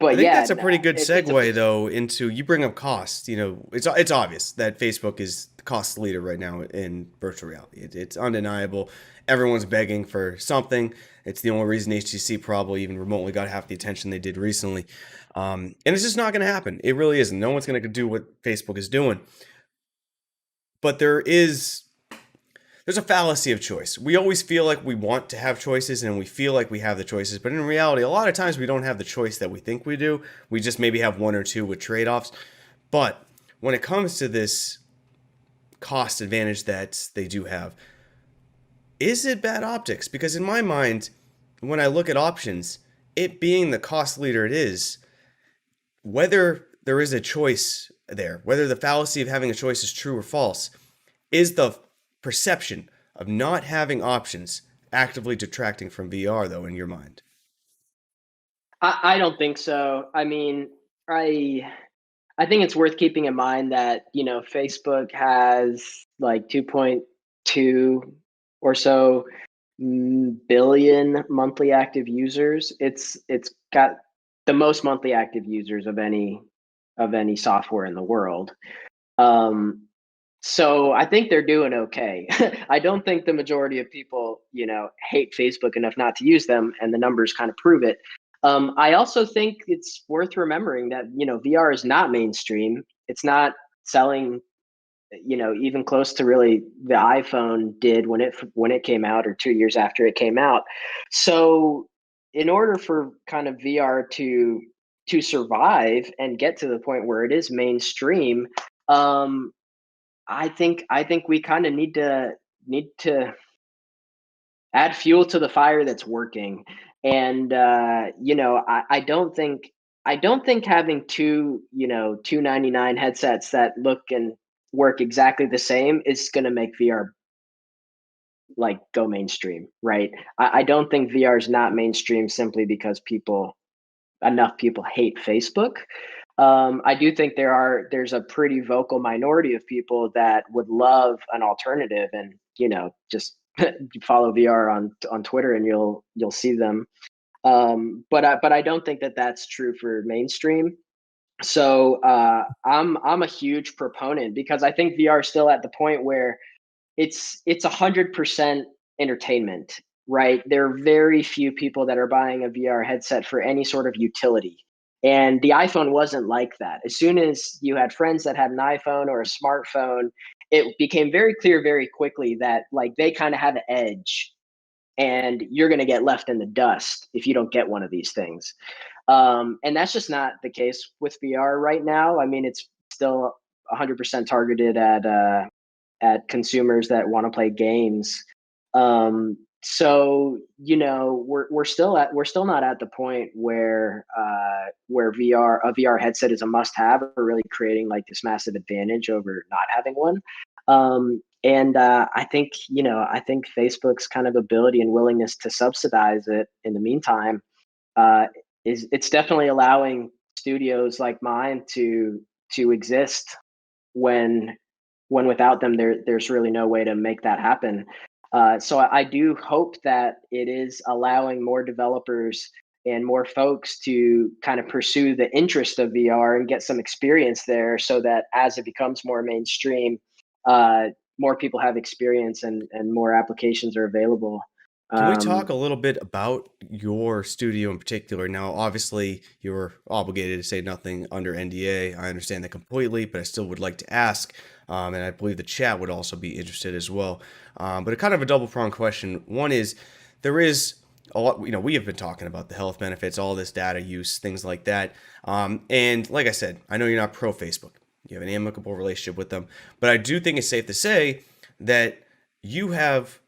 I But think yeah, that's a pretty good it's a segue though into you bring up cost. It's obvious that Facebook is the cost leader right now in virtual reality. It's undeniable. Everyone's begging for something. It's the only reason HTC probably even remotely got half the attention they did recently. And it's just not going to happen. It really isn't. No one's going to do what Facebook is doing. But there's a fallacy of choice. We always feel like we want to have choices and we feel like we have the choices, but in reality, a lot of times we don't have the choice that we think we do. We just maybe have one or two with trade offs. But when it comes to this cost advantage that they do have, is it bad optics? Because in my mind, when I look at options, it being the cost leader it is, whether there is a choice there, whether the fallacy of having a choice is true or false, is the perception of not having options actively detracting from VR, though, in your mind? I don't think so. I mean, I I think it's worth keeping in mind that, Facebook has like 2.2 or so billion monthly active users. It's got the most monthly active users of any software in the world. Um, so I think they're doing okay. I don't think the majority of people, hate Facebook enough not to use them, and the numbers kind of prove it. I also think it's worth remembering that VR is not mainstream. It's not selling, even close to really the iPhone did when it came out, or 2 years after it came out. So, in order for kind of VR to survive and get to the point where it is mainstream, um, I think we kind of need to add fuel to the fire that's working. And I don't think having two, 299 headsets that look and work exactly the same is going to make VR like go mainstream, right? I don't think VR is not mainstream simply because enough people hate Facebook. I do think there's a pretty vocal minority of people that would love an alternative, and just follow VR on Twitter and you'll see them. But I don't think that that's true for mainstream. So I'm a huge proponent because I think VR is still at the point where it's 100% entertainment, right? There are very few people that are buying a VR headset for any sort of utility. And the iPhone wasn't like that. As soon as you had friends that had an iPhone or a smartphone, it became very clear very quickly that like they kind of have an edge, and you're going to get left in the dust if you don't get one of these things. And that's just not the case with VR right now. I mean, it's still 100% targeted at consumers that want to play games. So we're still not at the point where a VR headset is a must have, or really creating like this massive advantage over not having one. And I think Facebook's kind of ability and willingness to subsidize it in the meantime, uh, it's definitely allowing studios like mine to exist when without them there's really no way to make that happen. So I do hope that it is allowing more developers and more folks to kind of pursue the interest of VR and get some experience there, so that as it becomes more mainstream, uh, more people have experience and more applications are available. Can we talk Um, a little bit about your studio in particular? Now, obviously, you're obligated to say nothing under NDA. I understand that completely, but I still would like to ask, and I believe the chat would also be interested as well. But a kind of a double pronged question. One is there is a lot, we have been talking about the health benefits, all this data use, things like that. And like I said, I know you're not pro Facebook, you have an amicable relationship with them, but I do think it's safe to say that you have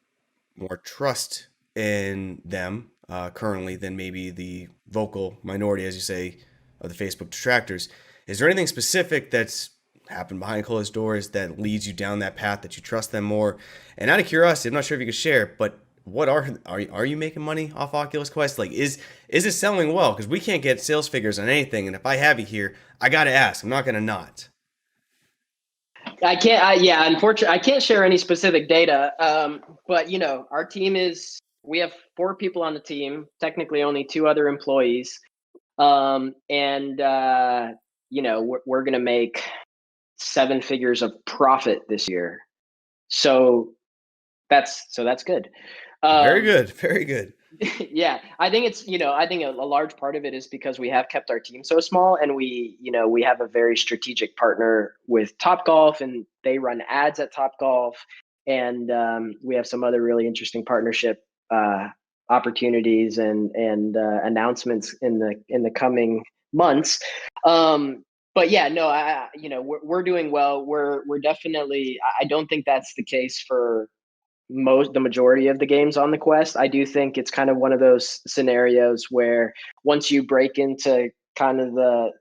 more trust in them currently than maybe the vocal minority, as you say, of the Facebook detractors. Is there anything specific that's happened behind closed doors that leads you down that path that you trust them more? And out of curiosity, I'm not sure if you could share, but what are you making money off Oculus Quest? Like, is it selling well? Because we can't get sales figures on anything, and if I have you here, I got to ask. I'm not going to not. I can't. Yeah, unfortunately, I can't share any specific data. But our team is we have 4 people on the team. Technically, only 2 other employees. And we're going to make seven figures of profit this year. So that's good. Very Um, good. Very good. yeah, I think I think a large part of it is because we have kept our team so small, and we have a very strategic partner with Topgolf, and they run ads at Topgolf, and we have some other really interesting partnership opportunities and announcements in the coming months. But yeah, no, we're doing well. We're definitely. I don't think that's the case for the majority of the games on the Quest. I do think it's kind of one of those scenarios where once you break into kind of the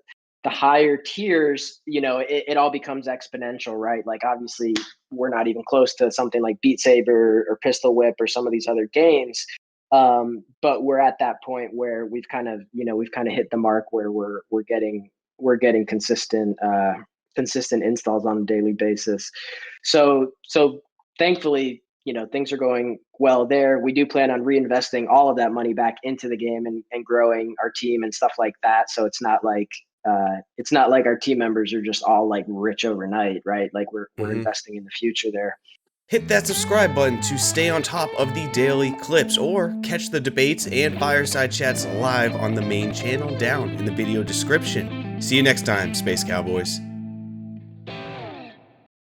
higher tiers, it all becomes exponential, right? Like obviously we're not even close to something like Beat Saber or Pistol Whip or some of these other games. But we're at that point where we've kind of hit the mark where we're getting consistent installs on a daily basis. So thankfully, things are going well there. We do plan on reinvesting all of that money back into the game and growing our team and stuff like that. So it's not like our team members are just all like rich overnight, right? Like we're Mhm. investing in the future there. Hit that subscribe button to stay on top of the daily clips or catch the debates and fireside chats live on the main channel down in the video description. See you next time, Space Cowboys.